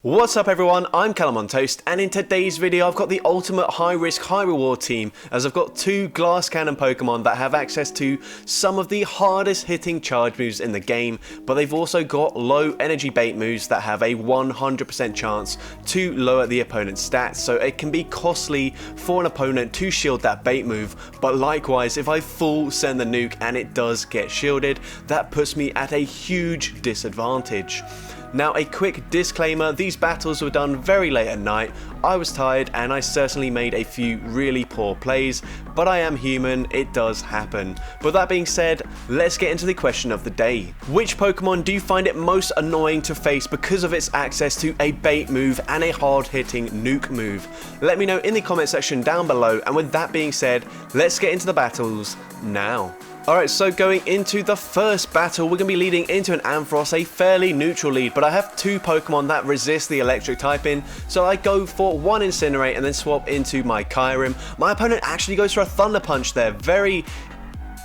What's up everyone, I'm Callum on Toast, and in today's video I've got the ultimate high risk high reward team, as I've got two glass cannon Pokemon that have access to some of the hardest hitting charge moves in the game, but they've also got low energy bait moves that have a 100% chance to lower the opponent's stats, so it can be costly for an opponent to shield that bait move. But likewise, if I full send the nuke and it does get shielded, that puts me at a huge disadvantage. Now, a quick disclaimer, these battles were done very late at night. I was tired and I certainly made a few really poor plays, but I am human, it does happen. But that being said, let's get into the question of the day. Which Pokemon do you find it most annoying to face because of its access to a bait move and a hard hitting nuke move? Let me know in the comment section down below, and with that being said, let's get into the battles now. Alright, so going into the first battle, we're going to be leading into an Ampharos, a fairly neutral lead, but I have two Pokemon that resist the electric typing, so I go for one Incinerate and then swap into my Kyurem. My opponent actually goes for a Thunder Punch there, very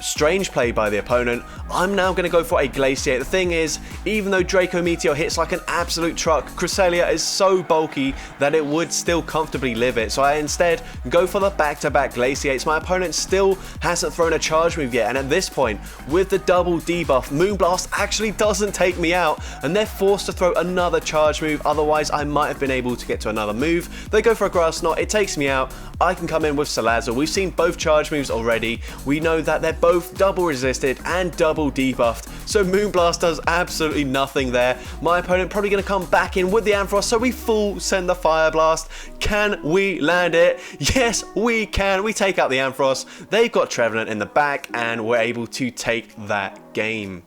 strange play by the opponent. I'm now going to go for a Glaciate. The thing is, even though Draco Meteor hits like an absolute truck, Cresselia is so bulky that it would still comfortably live it, so I instead go for the back-to-back Glaciates. My opponent still hasn't thrown a charge move yet, and at this point, with the double debuff, Moonblast actually doesn't take me out, and they're forced to throw another charge move, otherwise I might have been able to get to another move. They go for a Grass Knot, it takes me out. I can come in with Salazzle. We've seen both charge moves already. We know that they're both double resisted and double debuffed, so Moonblast does absolutely nothing there. My opponent probably going to come back in with the Ampharos, so we full send the Fire Blast. Can we land it? Yes, we can. We take out the Ampharos. They've got Trevenant in the back, and we're able to take that game.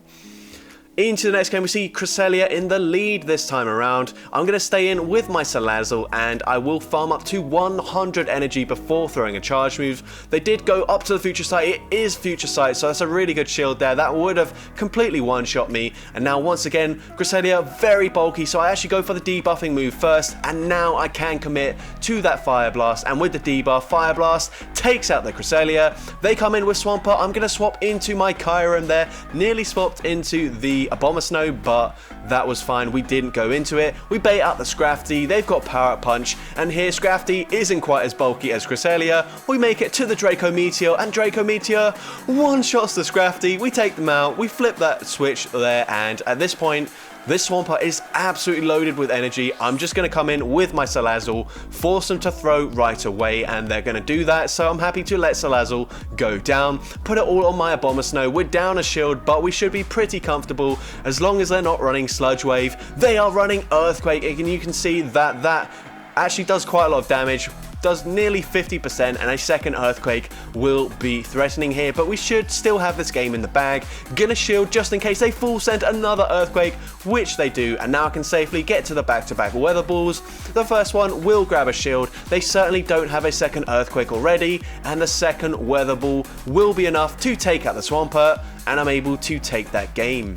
Into the next game, we see Cresselia in the lead this time around. I'm going to stay in with my Salazzle, and I will farm up to 100 energy before throwing a charge move. They did go up to the Future Sight. It is Future Sight, so that's a really good shield there. That would have completely one-shot me. And now, once again, Cresselia very bulky, so I actually go for the debuffing move first, and now I can commit to that Fire Blast. And with the debuff, Fire Blast takes out the Cresselia. They come in with Swampert. I'm going to swap into my Kyurem there. Nearly swapped into the Abomasnow, but that was fine. We didn't go into it. We bait out the Scrafty. They've got Power Up Punch, and here Scrafty isn't quite as bulky as Cresselia. We make it to the Draco Meteor, and Draco Meteor one-shots the Scrafty. We take them out. We flip that switch there, and at this point, this Swampert is absolutely loaded with energy. I'm just going to come in with my Salazzle, force them to throw right away, and they're going to do that, so I'm happy to let Salazzle go down. Put it all on my Abomasnow. We're down a shield, but we should be pretty comfortable as long as they're not running Sludge Wave. They are running Earthquake, and you can see that that actually does quite a lot of damage. Does nearly 50%, and a second Earthquake will be threatening here, but we should still have this game in the bag. Gonna shield just in case they full send another Earthquake, which they do, and now I can safely get to the back-to-back Weather Balls. The first one will grab a shield. They certainly don't have a second Earthquake already, and the second Weather Ball will be enough to take out the Swampert, and I'm able to take that game.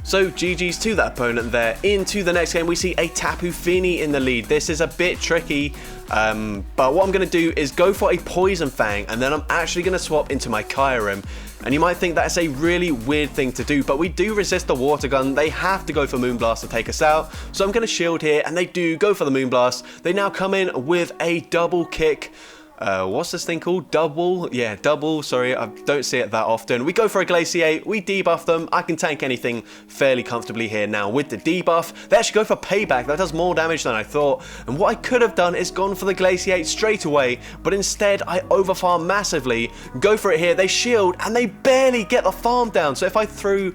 So GG's to that opponent there. Into the next game, we see a Tapu Fini in the lead. This is a bit tricky, but what I'm going to do is go for a Poison Fang, and then I'm actually going to swap into my Kyurem. And you might think that's a really weird thing to do, but we do resist the Water Gun. They have to go for Moonblast to take us out. So I'm going to shield here, and they do go for the Moonblast. They now come in with a double kick. What's this thing called? Double? Yeah, double. Sorry, I don't see it that often. We go for a Glaciate. We debuff them. I can tank anything fairly comfortably here now with the debuff. They actually go for Payback. That does more damage than I thought. And what I could have done is gone for the Glaciate straight away, but instead I overfarm massively. Go for it here. They shield, and they barely get the farm down. So if I threw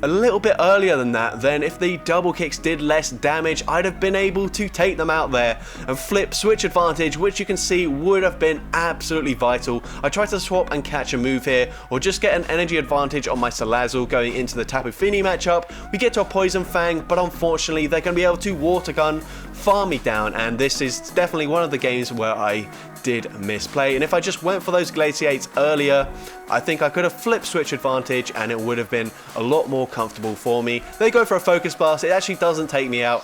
a little bit earlier than that, then if the double kicks did less damage, I'd have been able to take them out there and flip switch advantage, which you can see would have been absolutely vital. I tried to swap and catch a move here, or just get an energy advantage on my Salazzle going into the Tapu Fini matchup. We get to a Poison Fang, but unfortunately they're going to be able to Water Gun, farm me down, and this is definitely one of the games where I did misplay. And if I just went for those Glaciates earlier, I think I could have flipped switch advantage and it would have been a lot more comfortable for me. They go for a Focus Blast. It actually doesn't take me out.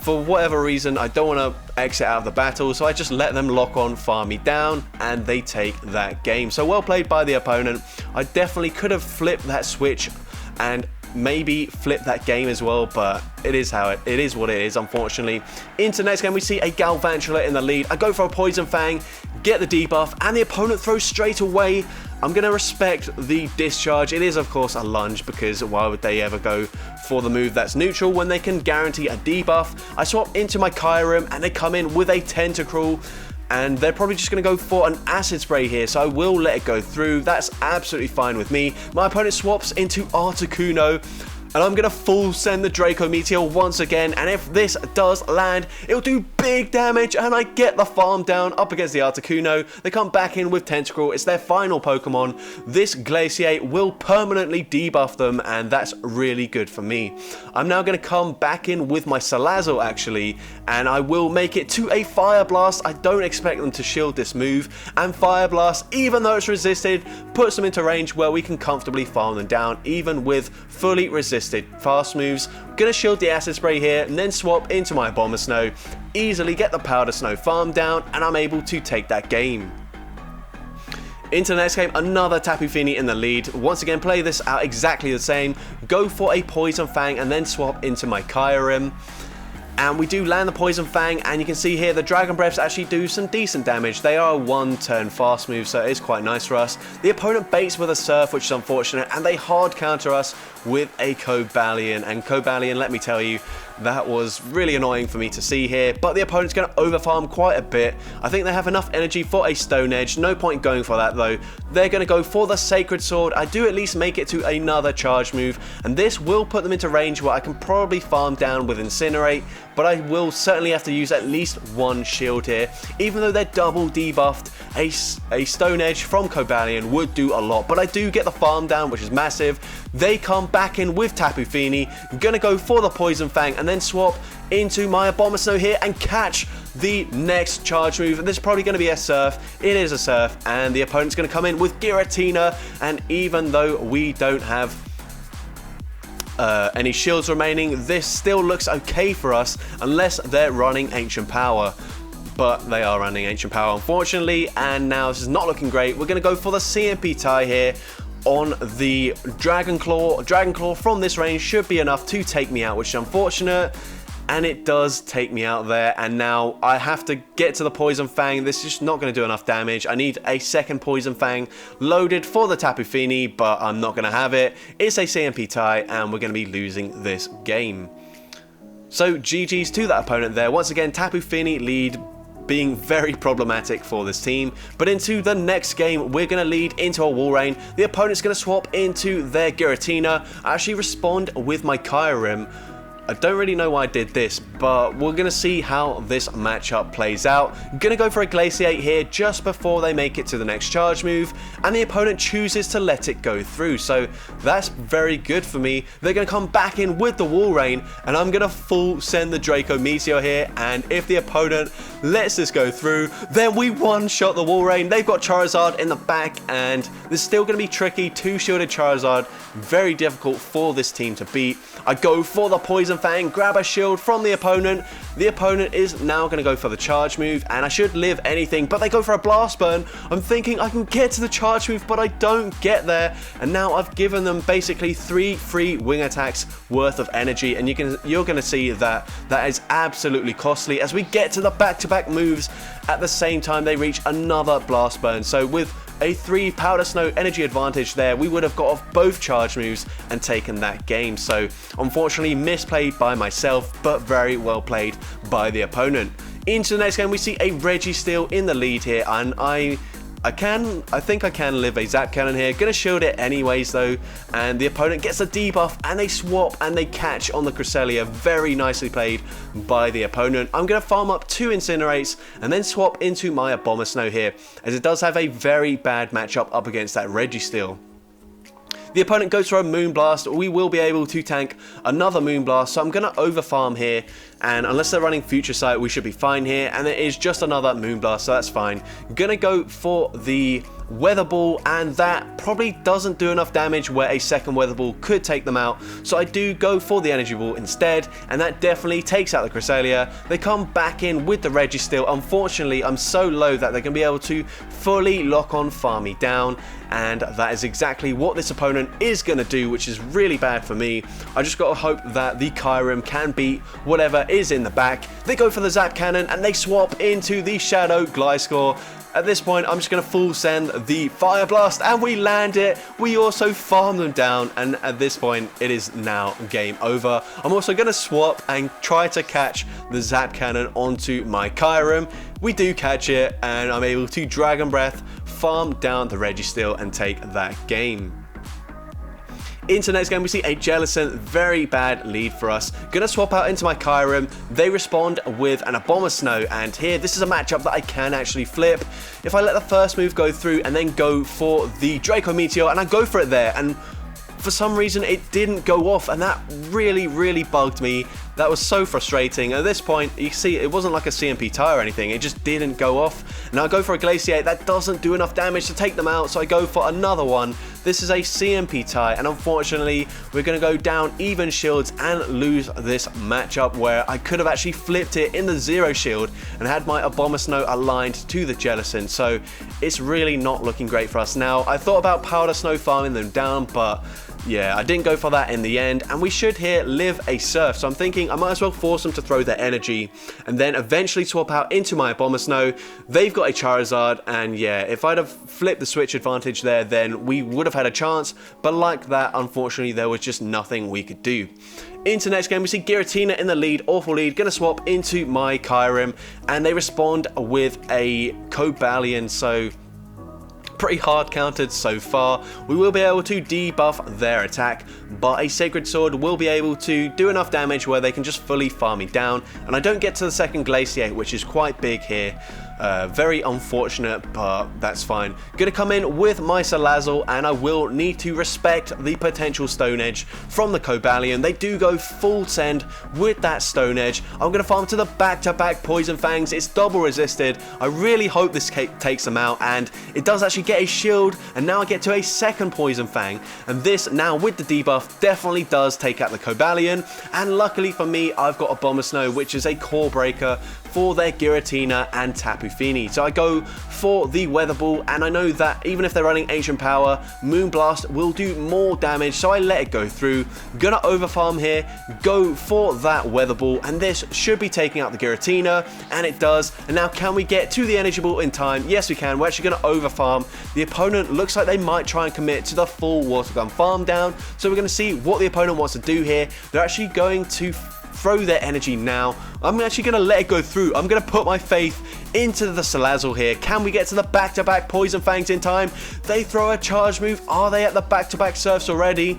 For whatever reason, I don't want to exit out of the battle, so I just let them lock on, farm me down, and they take that game. So well played by the opponent. I definitely could have flipped that switch and maybe flip that game as well, but it is what it is, unfortunately. Into next game, we see a Galvantula in the lead. I go for a Poison Fang, get the debuff, and the opponent throws straight away. I'm going to respect the discharge. It is, of course, a lunge, because why would they ever go for the move that's neutral when they can guarantee a debuff? I swap into my Kyurem, and they come in with a Tentacruel, and they're probably just going to go for an Acid Spray here, so I will let it go through. That's absolutely fine with me. My opponent swaps into Articuno, and I'm going to full send the Draco Meteor once again, and if this does land, it'll do big damage, and I get the farm down up against the Articuno. They come back in with Tentacruel. It's their final Pokemon. This Glaciate will permanently debuff them, and that's really good for me. I'm now going to come back in with my Salazzle, actually, and I will make it to a Fire Blast. I don't expect them to shield this move, and Fire Blast, even though it's resisted, puts them into range where we can comfortably farm them down, even with fully resisted fast moves. Gonna shield the Acid Spray here, and then swap into my Abomasnow, easily get the Powder Snow farm down, and I'm able to take that game. Into the next game, another Tapu Fini in the lead. Once again, play this out exactly the same. Go for a Poison Fang, and then swap into my Kyurem. And we do land the Poison Fang, and you can see here the Dragon Breaths actually do some decent damage. They are a one-turn fast move, so it is quite nice for us. The opponent baits with a Surf, which is unfortunate, and they hard counter us with a Cobalion. And Cobalion, let me tell you, that was really annoying for me to see here, but the opponent's going to overfarm quite a bit. I think they have enough energy for a Stone Edge. No point going for that though. They're going to go for the Sacred Sword. I do at least make it to another charge move, and this will put them into range where I can probably farm down with Incinerate, but I will certainly have to use at least one shield here. Even though they're double debuffed, a Stone Edge from Cobalion would do a lot, but I do get the farm down, which is massive. They come back in with Tapu Fini. I'm going to go for the Poison Fang, and then swap into my Abomasnow here and catch the next charge move. This is probably going to be a Surf. It is a Surf, and the opponent's going to come in with Giratina, and even though we don't have any shields remaining, this still looks okay for us unless they're running Ancient Power. But they are running Ancient Power, unfortunately, and now this is not looking great. We're going to go for the CMP tie here on the Dragon Claw. Dragon Claw from this range should be enough to take me out, which is unfortunate, and it does take me out there. And now I have to get to the Poison Fang. This is just not going to do enough damage. I need a second Poison Fang loaded for the Tapu Fini, but I'm not going to have it. It's a CMP tie, and we're going to be losing this game. So GG's to that opponent there. Once again, Tapu Fini lead, being very problematic for this team. But into the next game, we're going to lead into a Wall Rain. The opponent's going to swap into their Giratina. I actually respond with my Kyurem. I don't really know why I did this, but we're going to see how this matchup plays out. I'm going to go for a Glaciate here just before they make it to the next charge move, and the opponent chooses to let it go through, so that's very good for me. They're going to come back in with the Wall Rain, and I'm going to full send the Draco Meteor here, and if the opponent lets this go through, then we one-shot the Wall Rain. They've got Charizard in the back, and this is still going to be tricky. Two shielded Charizard, very difficult for this team to beat. I go for the Poison Fang, grab a shield from the opponent. The opponent is now going to go for the charge move, and I should live anything, but they go for a Blast Burn. I'm thinking I can get to the charge move, but I don't get there, and now I've given them basically 3 free wing attacks worth of energy, and you're going to see that that is absolutely costly as we get to the back-to-back moves. At the same time, they reach another Blast Burn, so with a 3 Powder Snow energy advantage there, we would have got off both charge moves and taken that game. So unfortunately misplayed by myself, but very well played by the opponent. Into the next game, we see a Registeel in the lead here, and I think I can live a Zap Cannon here. Gonna shield it anyways though, and the opponent gets a debuff, and they swap and they catch on the Cresselia. Very nicely played by the opponent. I'm gonna farm up 2 Incinerates and then swap into my Abomasnow here, as it does have a very bad matchup up against that Registeel. The opponent goes for a Moonblast. We will be able to tank another Moonblast, so I'm going to overfarm here, and unless they're running Future Sight, we should be fine here, and it is just another Moonblast, so that's fine. Going to go for the Weather Ball, and that probably doesn't do enough damage where a second Weather Ball could take them out, so I do go for the Energy Ball instead, and that definitely takes out the Cresselia. They come back in with the Registeel. Unfortunately, I'm so low that they're going to be able to fully lock on farm me down, and that is exactly what this opponent is going to do, which is really bad for me. I just got to hope that the Kyurem can beat whatever is in the back. They go for the Zap Cannon, and they swap into the Shadow Gliscor. At this point, I'm just going to full send the Fire Blast, and we land it. We also farm them down, and at this point, it is now game over. I'm also going to swap and try to catch the Zap Cannon onto my Kyurem. We do catch it, and I'm able to Dragon Breath, farm down the Registeel, and take that game. Into next game, we see a Jellicent, very bad lead for us. Gonna swap out into my Kyurem. They respond with an Abomasnow, and here, this is a matchup that I can actually flip. If I let the first move go through and then go for the Draco Meteor, and I go for it there, and for some reason it didn't go off, and that really bugged me. That was so frustrating. At this point, you see, it wasn't like a CMP tie or anything, it just didn't go off. Now I go for a Glaciate, that doesn't do enough damage to take them out, so I go for another one. This is a CMP tie, and unfortunately, we're going to go down even shields and lose this matchup where I could have actually flipped it in the 0 shield and had my Abomasnow aligned to the Jellicent, so it's really not looking great for us. Now, I thought about Powder Snow farming them down, but yeah, I didn't go for that in the end, and we should here live a Surf, so I'm thinking I might as well force them to throw their energy, and then eventually swap out into my Abomasnow. They've got a Charizard, and yeah, if I'd have flipped the switch advantage there, then we would have had a chance, but like that, unfortunately, there was just nothing we could do. Into next game, we see Giratina in the lead, awful lead, gonna swap into my Kyurem, and they respond with a Cobalion, so pretty hard countered so far. We will be able to debuff their attack, but a Sacred Sword will be able to do enough damage where they can just fully farm me down, and I don't get to the second Glaciate, which is quite big here. Very unfortunate, but that's fine. Gonna come in with my Salazzle, and I will need to respect the potential Stone Edge from the Cobalion. They do go full send with that Stone Edge. I'm gonna farm to the back-to-back Poison Fangs. It's double resisted. I really hope this takes them out, and it does actually get a shield, and now I get to a second Poison Fang, and this now with the debuff definitely does take out the Cobalion, and luckily for me, I've got Abomasnow, which is a core breaker for their Giratina and Tapu Fini. So I go for the Weather Ball, and I know that even if they're running Ancient Power, Moonblast will do more damage, so I let it go through. Gonna overfarm here, go for that Weather Ball, and this should be taking out the Giratina, and it does. And now can we get to the Energy Ball in time? Yes, we can. We're actually gonna overfarm. The opponent looks like they might try and commit to the full Water Gun farm down, so we're gonna see what the opponent wants to do here. They're actually going to throw their energy now. I'm actually going to let it go through. I'm going to put my faith into the Salazzle here. Can we get to the back-to-back Poison Fangs in time? They throw a charge move. Are they at the back-to-back Surfs already?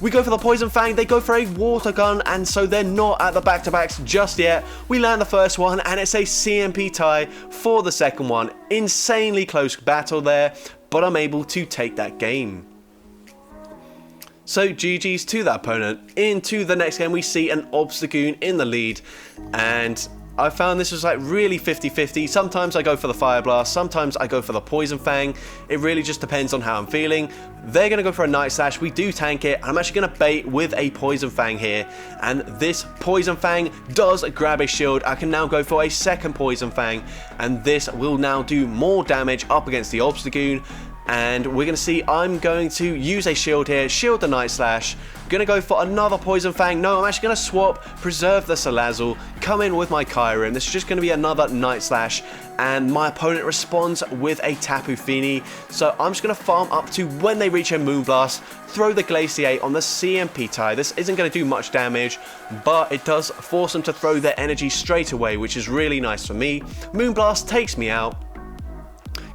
We go for the Poison Fang, they go for a Water Gun, and so they're not at the back-to-backs just yet. We land the first one, and it's a CMP tie for the second one. Insanely close battle there, but I'm able to take that game. So GG's to that opponent. Into the next game, we see an Obstagoon in the lead, and I found this was like really 50-50. Sometimes I go for the Fire Blast, sometimes I go for the Poison Fang. It really just depends on how I'm feeling. They're going to go for a Night Slash. We do tank it. I'm actually going to bait with a Poison Fang here, and this Poison Fang does grab a shield. I can now go for a second Poison Fang, and this will now do more damage up against the Obstagoon. And we're going to see I'm going to use a shield here, shield the Night Slash, going to go for another Poison Fang. No, I'm actually going to swap, preserve the Salazzle, come in with my Kyurem. This is just going to be another Night Slash, and my opponent responds with a Tapu Fini. So I'm just going to farm up to when they reach a Moonblast, throw the Glaciate on the CMP tie. This isn't going to do much damage, but it does force them to throw their energy straight away, which is really nice for me. Moonblast takes me out.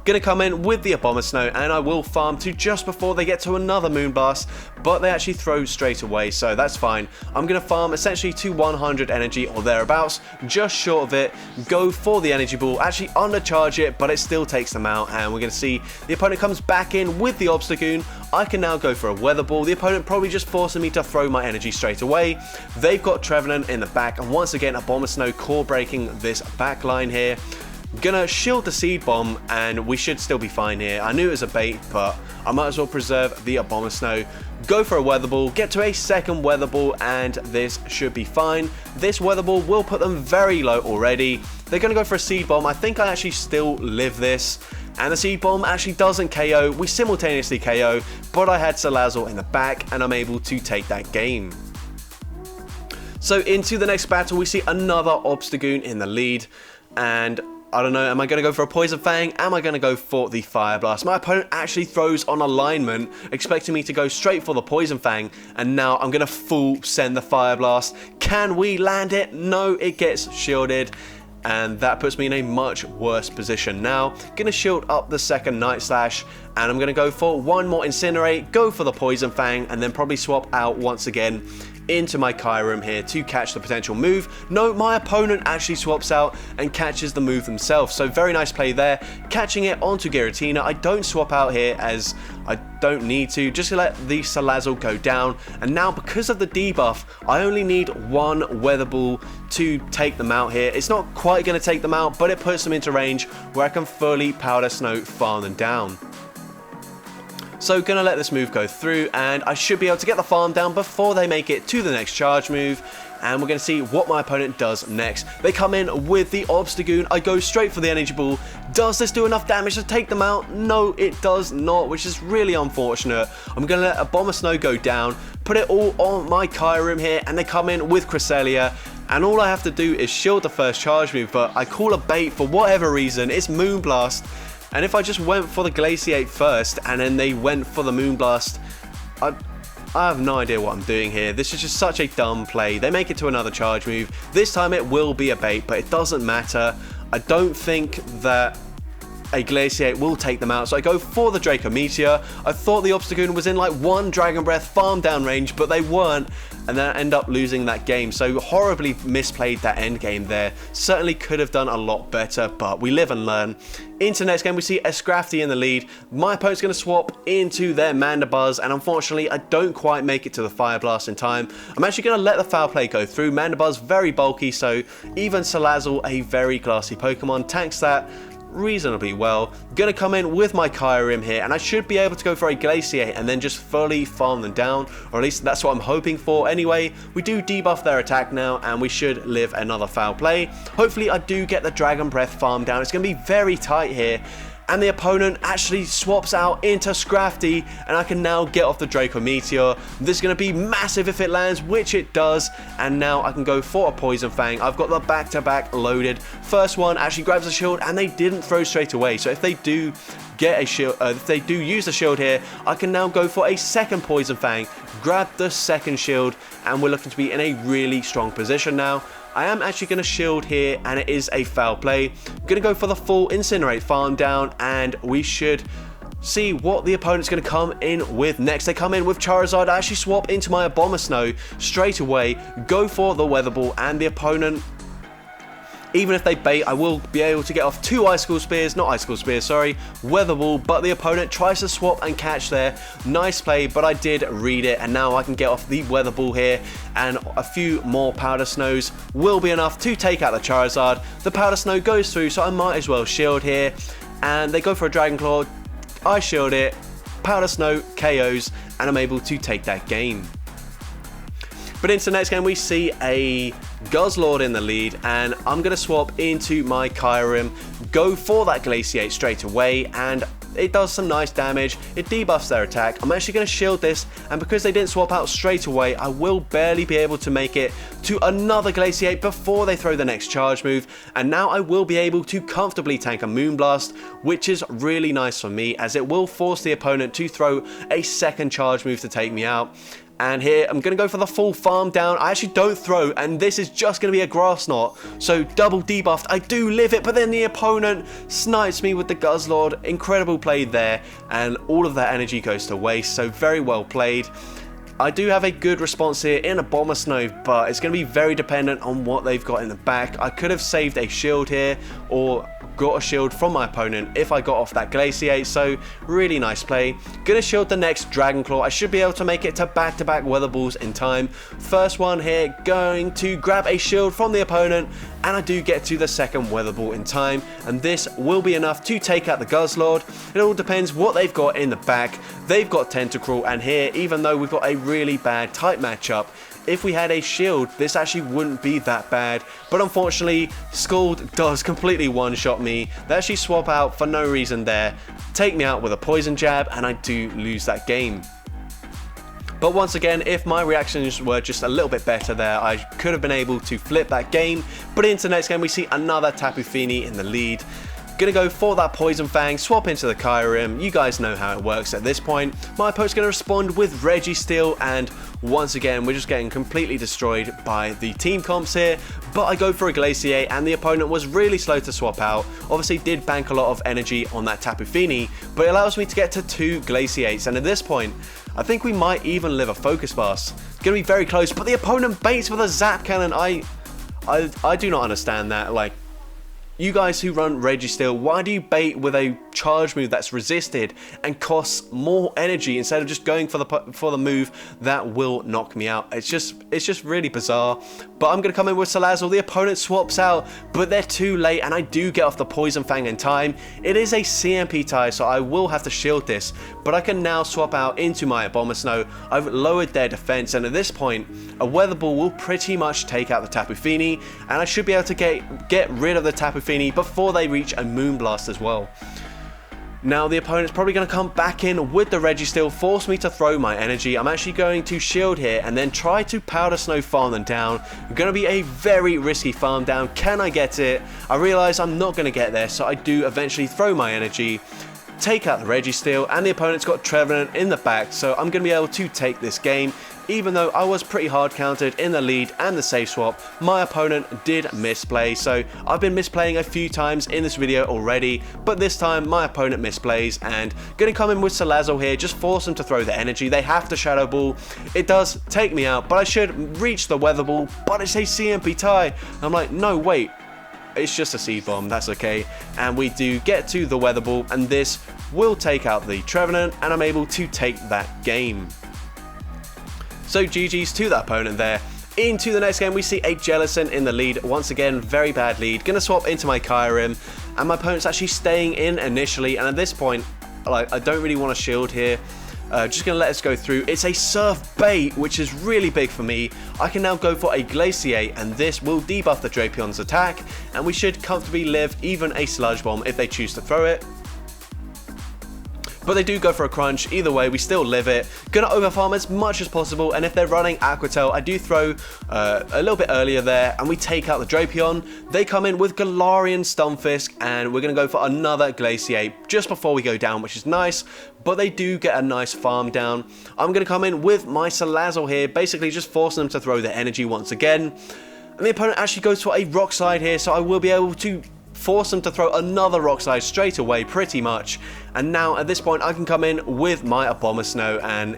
Gonna come in with the Abomasnow, and I will farm to just before they get to another Moonblast, but they actually throw straight away, so that's fine. I'm gonna farm essentially to 100 energy or thereabouts, just short of it, go for the Energy Ball, actually undercharge it, but it still takes them out, and we're gonna see the opponent comes back in with the Obstagoon. I can now go for a Weather Ball. The opponent probably just forcing me to throw my energy straight away. They've got Trevenant in the back, and once again Abomasnow core breaking this back line here. Gonna shield the Seed Bomb, and we should still be fine here. I knew it was a bait, but I might as well preserve the Abomasnow. Go for a Weather Ball, get to a second Weather Ball, and this should be fine. This Weather Ball will put them very low already. They're gonna go for a Seed Bomb. I think I actually still live this. And the Seed Bomb actually doesn't KO. We simultaneously KO, but I had Salazzle in the back, and I'm able to take that game. So into the next battle, we see another Obstagoon in the lead, and I don't know, am I going to go for a Poison Fang? Am I going to go for the Fire Blast? My opponent actually throws on alignment, expecting me to go straight for the Poison Fang, and now I'm going to full send the Fire Blast. Can we land it? No, it gets shielded, and that puts me in a much worse position. Now, going to shield up the second Night Slash, and I'm going to go for one more Incinerate, go for the Poison Fang, and then probably swap out once again into my Kyurem here to catch the potential move. No, my opponent actually swaps out and catches the move themselves. So very nice play there, catching it onto Giratina. I don't swap out here as I don't need to, just to let the Salazzle go down. And now because of the debuff, I only need one Weather Ball to take them out here. It's not quite going to take them out, but it puts them into range where I can fully Powder Snow farm them down. So gonna let this move go through, and I should be able to get the farm down before they make it to the next charge move. And we're going to see what my opponent does next. They come in with the Obstagoon. I go straight for the Energy Ball. Does this do enough damage to take them out? No, it does not, which is really unfortunate. I'm going to let Abomasnow go down, put it all on my Kyurem here, and they come in with Cresselia. And all I have to do is shield the first charge move, but I call a bait for whatever reason. It's Moonblast. And if I just went for the Glaciate first, and then they went for the Moonblast, I have no idea what I'm doing here. This is just such a dumb play. They make it to another charge move. This time it will be a bait, but it doesn't matter. I don't think that a Glaciate will take them out, so I go for the Draco Meteor. I thought the Obstagoon was in like one Dragon Breath farm down range, but they weren't, and then I end up losing that game. So horribly misplayed that end game there. Certainly could have done a lot better, but we live and learn. Into the next game, we see Escrafty in the lead. My opponent's going to swap into their Mandibuzz, and unfortunately, I don't quite make it to the Fire Blast in time. I'm actually going to let the Foul Play go through. Mandibuzz, very bulky, so even Salazzle, a very classy Pokemon, tanks that reasonably well. Gonna come in with my Kyurem here, and I should be able to go for a Glaciate and then just fully farm them down, or at least that's what I'm hoping for. Anyway, we do debuff their attack now, and we should live another Foul Play. Hopefully I do get the Dragon Breath farm down. It's gonna be very tight here, and the opponent actually swaps out into Scrafty, and I can now get off the Draco Meteor. This is going to be massive if it lands, which it does, and now I can go for a Poison Fang. I've got the back-to-back loaded. First one actually grabs a shield, and they didn't throw straight away, so if they do get a shield, if they do use the shield here, I can now go for a second Poison Fang, grab the second shield, and we're looking to be in a really strong position now. I am actually going to shield here, and it is a Foul Play. I'm going to go for the full Incinerate farm down, and we should see what the opponent's going to come in with next. They come in with Charizard. I actually swap into my Abomasnow straight away, go for the Weather Ball, and the opponent, even if they bait, I will be able to get off two Icicle Spears, not Icicle Spears, sorry, Weather Ball, but the opponent tries to swap and catch there. Nice play, but I did read it, and now I can get off the Weather Ball here, and a few more Powder Snows will be enough to take out the Charizard. The Powder Snow goes through, so I might as well shield here, and they go for a Dragon Claw. I shield it, Powder Snow KOs, and I'm able to take that game. But into the next game, we see a Guzzlord in the lead, and I'm going to swap into my Kyurem, go for that Glaciate straight away, and it does some nice damage. It debuffs their attack. I'm actually going to shield this, and because they didn't swap out straight away, I will barely be able to make it to another Glaciate before they throw the next charge move, and now I will be able to comfortably tank a Moonblast, which is really nice for me, as it will force the opponent to throw a second charge move to take me out. And here, I'm going to go for the full farm down. I actually don't throw, and this is just going to be a Grass Knot. So, double debuffed. I do live it, but then the opponent snipes me with the Guzzlord. Incredible play there, and all of that energy goes to waste. So, very well played. I do have a good response here in Abomasnow, but it's going to be very dependent on what they've got in the back. I could have saved a shield here, or got a shield from my opponent if I got off that Glaciate, so really nice play. Gonna shield the next Dragon Claw. I should be able to make it to back-to-back Weather Balls in time. First one here, going to grab a shield from the opponent, and I do get to the second Weather Ball in time, and this will be enough to take out the Guzzlord. It all depends what they've got in the back. They've got Tentacruel, and here, even though we've got a really bad type matchup, if we had a shield, this actually wouldn't be that bad. But unfortunately, Scald does completely one-shot me. They actually swap out for no reason there, take me out with a Poison Jab, and I do lose that game. But once again, if my reactions were just a little bit better there, I could have been able to flip that game. But into the next game, we see another Tapu Fini in the lead. Gonna go for that Poison Fang, swap into the Kyurem. You guys know how it works at this point. My opponent's gonna respond with Registeel, and once again, we're just getting completely destroyed by the team comps here. But I go for a Glaciate, and the opponent was really slow to swap out. Obviously did bank a lot of energy on that Tapu Fini, but it allows me to get to 2 Glaciates, and at this point, I think we might even live a Focus Blast. It's gonna be very close, but the opponent baits with a Zap Cannon. I do not understand that. Like, you guys who run Registeel, why do you bait with a charge move that's resisted and costs more energy instead of just going for the move that will knock me out? It's just really bizarre. But I'm gonna come in with Salazzle. The opponent swaps out, but they're too late, and I do get off the Poison Fang in time. It is a CMP tie, so I will have to shield this, but I can now swap out into my Abomasnow. I've lowered their defense, and at this point, a Weather Ball will pretty much take out the Tapu Fini, and I should be able to get rid of the Tapu Fini before they reach a Moonblast as well. Now the opponent's probably going to come back in with the Registeel, force me to throw my energy. I'm actually going to shield here and then try to Powder Snow farm them down. Going to be a very risky farm down. Can I get it? I realise I'm not going to get there, so I do eventually throw my energy, take out the Registeel, and the opponent's got Trevenant in the back, so I'm going to be able to take this game. Even though I was pretty hard countered in the lead and the save swap, my opponent did misplay. So I've been misplaying a few times in this video already, but this time my opponent misplays, and gonna come in with Salazzle here, just force them to throw the energy. They have to Shadow Ball. It does take me out, but I should reach the Weather Ball, but it's a CMP tie. I'm like, no, wait. It's just a Seed Bomb, that's okay. And we do get to the Weather Ball, and this will take out the Trevenant, and I'm able to take that game. So GG's to that opponent there. Into the next game, we see a Jellicent in the lead. Once again, very bad lead. Gonna swap into my Kyurem, and my opponent's actually staying in initially, and at this point, like, I don't really want to shield here. Just gonna let us go through. It's a Surf bait, which is really big for me. I can now go for a Glaciate, and this will debuff the Drapion's attack, and we should comfortably live even a Sludge Bomb if they choose to throw it. But they do go for a Crunch. Either way, we still live it. Gonna overfarm as much as possible, and if they're running Aqua Tail, I do throw a little bit earlier there, and we take out the Drapion. They come in with Galarian Stunfisk, and we're gonna go for another Glaciate just before we go down, which is nice, but they do get a nice farm down. I'm gonna come in with my Salazzle here, basically just forcing them to throw their energy once again. And the opponent actually goes for a Rock Slide here, so I will be able to force them to throw another Rock Slide straight away, pretty much. And now at this point, I can come in with my Abomasnow, and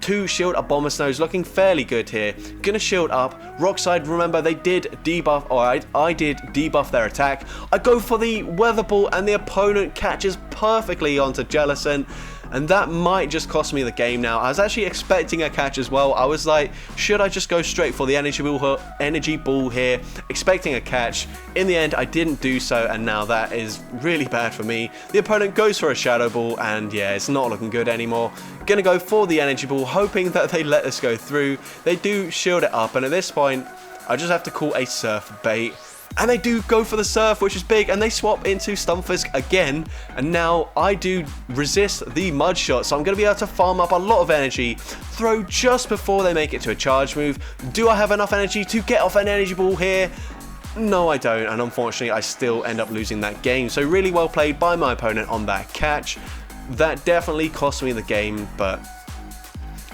2 shield Abomasnows looking fairly good here. Gonna shield up. Rock Slide, remember, they did debuff, or I did debuff their attack. I go for the Weather Ball, and the opponent catches perfectly onto Jellicent. And that might just cost me the game now. I was actually expecting a catch as well. I was like, should I just go straight for the energy ball here, expecting a catch? In the end, I didn't do so, and now that is really bad for me. The opponent goes for a Shadow Ball, and yeah, it's not looking good anymore. Gonna go for the energy ball, hoping that they let this go through. They do shield it up, and at this point, I just have to call a Surf bait. And they do go for the Surf, which is big, and they swap into Stunfisk again, and now I do resist the Mud Shot, so I'm going to be able to farm up a lot of energy, throw just before they make it to a charge move. Do I have enough energy to get off an energy ball here? No, I don't, and unfortunately I still end up losing that game. So really well played by my opponent on that catch. That definitely cost me the game, but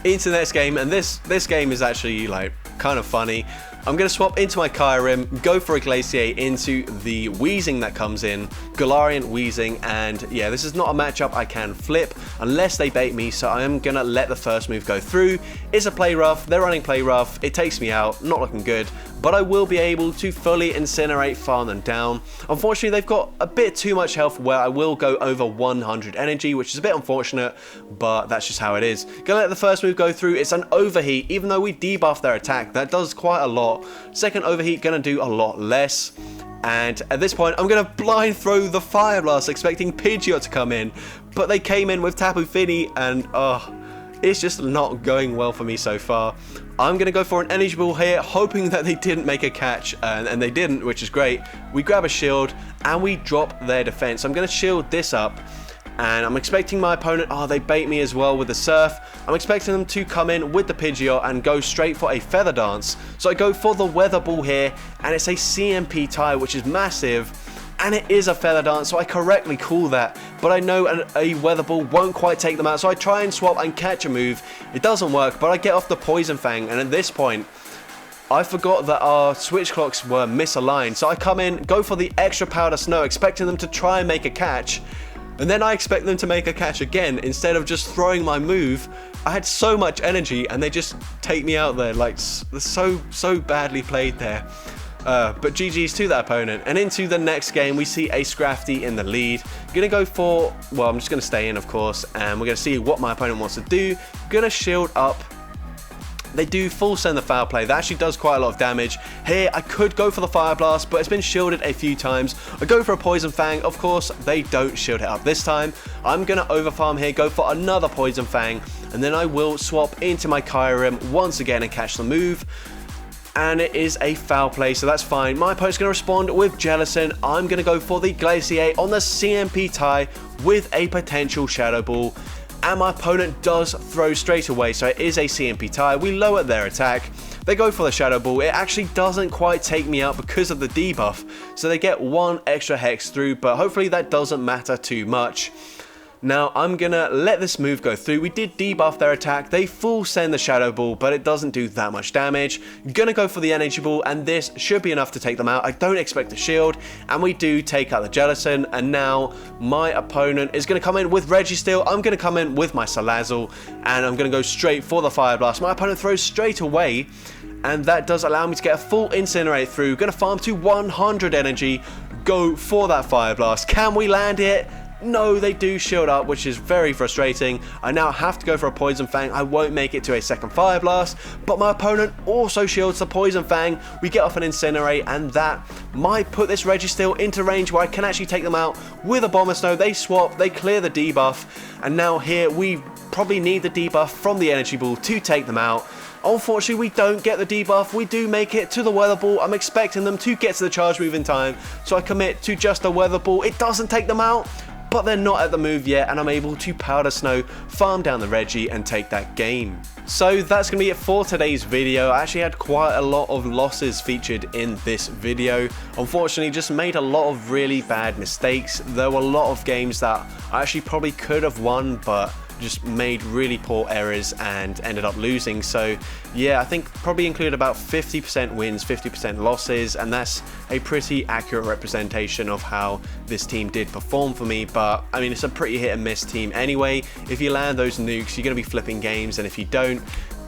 into the next game, and this game is actually like kind of funny. I'm going to swap into my Kyurem, go for a Glaciate into the Weezing that comes in, Galarian Weezing, and yeah, this is not a matchup I can flip unless they bait me, so I am going to let the first move go through. It's a Play Rough, they're running Play Rough, it takes me out, not looking good, but I will be able to fully incinerate, farm them down. Unfortunately, they've got a bit too much health where I will go over 100 energy, which is a bit unfortunate, but that's just how it is. Gonna let the first move go through. It's an overheat, even though we debuff their attack, that does quite a lot. Second overheat gonna do a lot less. And at this point, I'm going to blind throw the Fire Blast, expecting Pidgeot to come in. But they came in with Tapu Fini, and it's just not going well for me so far. I'm going to go for an Energy Ball here, hoping that they didn't make a catch, and they didn't, which is great. We grab a shield, and we drop their defense. I'm going to shield this up. And I'm expecting my opponent, they bait me as well with the Surf. I'm expecting them to come in with the Pidgeot and go straight for a Feather Dance. So I go for the Weather Ball here, and it's a CMP tie, which is massive. And it is a Feather Dance, so I correctly call that. But I know a Weather Ball won't quite take them out, so I try and swap and catch a move. It doesn't work, but I get off the Poison Fang, and at this point, I forgot that our switch clocks were misaligned. So I come in, go for the extra Powder Snow, expecting them to try and make a catch. And then I expect them to make a catch again instead of just throwing my move. I had so much energy and they just take me out there, like so badly played there. But GG's to that opponent. And into the next game, we see a Scrafty in the lead. Gonna go for, well, I'm just gonna stay in, of course, and we're gonna see what my opponent wants to do. Gonna shield up. They do full send the Foul Play. That actually does quite a lot of damage. Here, I could go for the Fire Blast, but it's been shielded a few times. I go for a Poison Fang. Of course, they don't shield it up this time. I'm going to overfarm here, go for another Poison Fang, and then I will swap into my Kyurem once again and catch the move. And it is a Foul Play, so that's fine. My opponent's going to respond with Jellicent. I'm going to go for the Glaciate on the CMP tie with a potential Shadow Ball. And my opponent does throw straight away, so it is a CMP tie. We lower their attack. They go for the Shadow Ball. It actually doesn't quite take me out because of the debuff, so they get one extra Hex through, but hopefully that doesn't matter too much. Now, I'm going to let this move go through. We did debuff their attack. They full send the Shadow Ball, but it doesn't do that much damage. Going to go for the Energy Ball, and this should be enough to take them out. I don't expect the shield, and we do take out the Jellicent. And now my opponent is going to come in with Registeel. I'm going to come in with my Salazzle, and I'm going to go straight for the Fire Blast. My opponent throws straight away, and that does allow me to get a full Incinerate through. Going to farm to 100 energy, go for that Fire Blast. Can we land it? No, they do shield up, which is very frustrating. I now have to go for a Poison Fang. I won't make it to a second Fire Blast, but my opponent also shields the Poison Fang. We get off an Incinerate, and that might put this Registeel into range where I can actually take them out with Abomasnow. They swap, they clear the debuff, and now here we probably need the debuff from the Energy Ball to take them out. Unfortunately, we don't get the debuff. We do make it to the Weather Ball. I'm expecting them to get to the charge move in time, so I commit to just a Weather Ball. It doesn't take them out, but they're not at the move yet, and I'm able to Powder Snow, farm down the Reggie, and take that game. So that's going to be it for today's video. I actually had quite a lot of losses featured in this video. Unfortunately, just made a lot of really bad mistakes. There were a lot of games that I actually probably could have won, but just made really poor errors and ended up losing. So yeah, I think probably include about 50% wins, 50% losses, and that's a pretty accurate representation of how this team did perform for me. But I mean, it's a pretty hit and miss team anyway. If you land those nukes, you're going to be flipping games, and if you don't,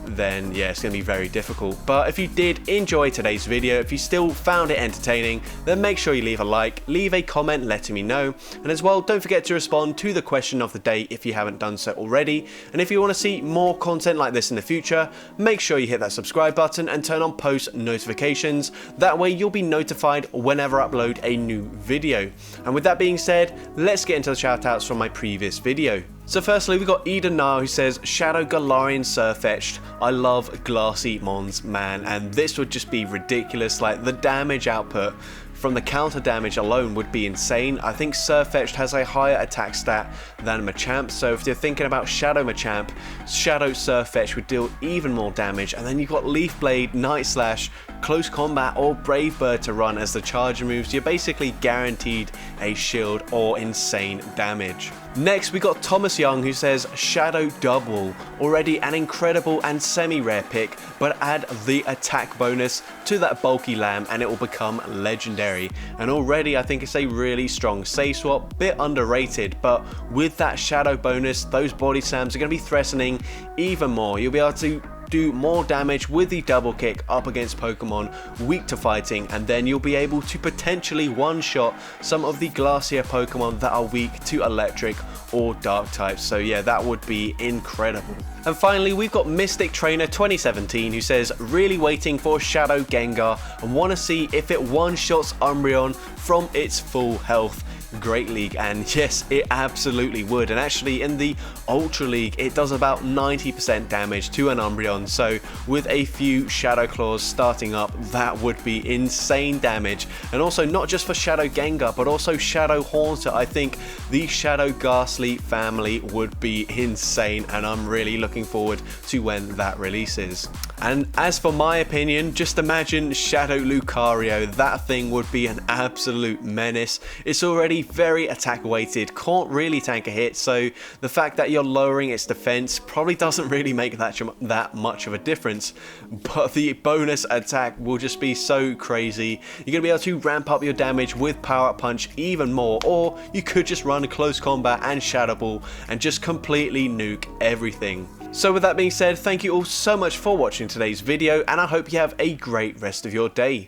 then yeah, it's going to be very difficult. But if you did enjoy today's video, if you still found it entertaining, then make sure you leave a like, leave a comment letting me know, and as well, don't forget to respond to the question of the day if you haven't done so already. And if you want to see more content like this in the future, make sure you hit that subscribe button and turn on post notifications. That way you'll be notified whenever I upload a new video. And with that being said, let's get into the shoutouts from my previous video. So firstly, we got Eden Nile, who says, Shadow Galarian Surfetched. I love Glassy Mons, man, and this would just be ridiculous. Like, the damage output from the counter damage alone would be insane. I think Surfetched has a higher attack stat than Machamp, so if you're thinking about Shadow Machamp, Shadow Surfetched would deal even more damage. And then you've got Leaf Blade, Night Slash, Close Combat, or Brave Bird to run as the charge moves. You're basically guaranteed a shield or insane damage. Next, we got Thomas Young, who says, Shadow Double, already an incredible and semi-rare pick, but add the attack bonus to that bulky lamb and it will become legendary. And already I think it's a really strong save swap, bit underrated, but with that Shadow bonus, those body slams are going to be threatening even more. You'll be able to do more damage with the double kick up against Pokemon weak to fighting, and then you'll be able to potentially one-shot some of the Glacier Pokemon that are weak to electric or dark types. So yeah, that would be incredible. And finally, we've got Mystic Trainer 2017 who says, really waiting for Shadow Gengar and want to see if it one-shots Umbreon from its full health. Great League, and yes, it absolutely would. And actually in the Ultra League it does about 90% damage to an Umbreon, so with a few Shadow Claws starting up, that would be insane damage. And also not just for Shadow Gengar but also Shadow Haunter. I think the Shadow Ghastly family would be insane, and I'm really looking forward to when that releases. And as for my opinion, just imagine Shadow Lucario. That thing would be an absolute menace. It's already very attack weighted, can't really tank a hit, so the fact that you're lowering its defense probably doesn't really make that much of a difference, but the bonus attack will just be so crazy. You're going to be able to ramp up your damage with Power Up Punch even more, or you could just run Close Combat and Shadow Ball and just completely nuke everything. So with that being said, thank you all so much for watching today's video, and I hope you have a great rest of your day.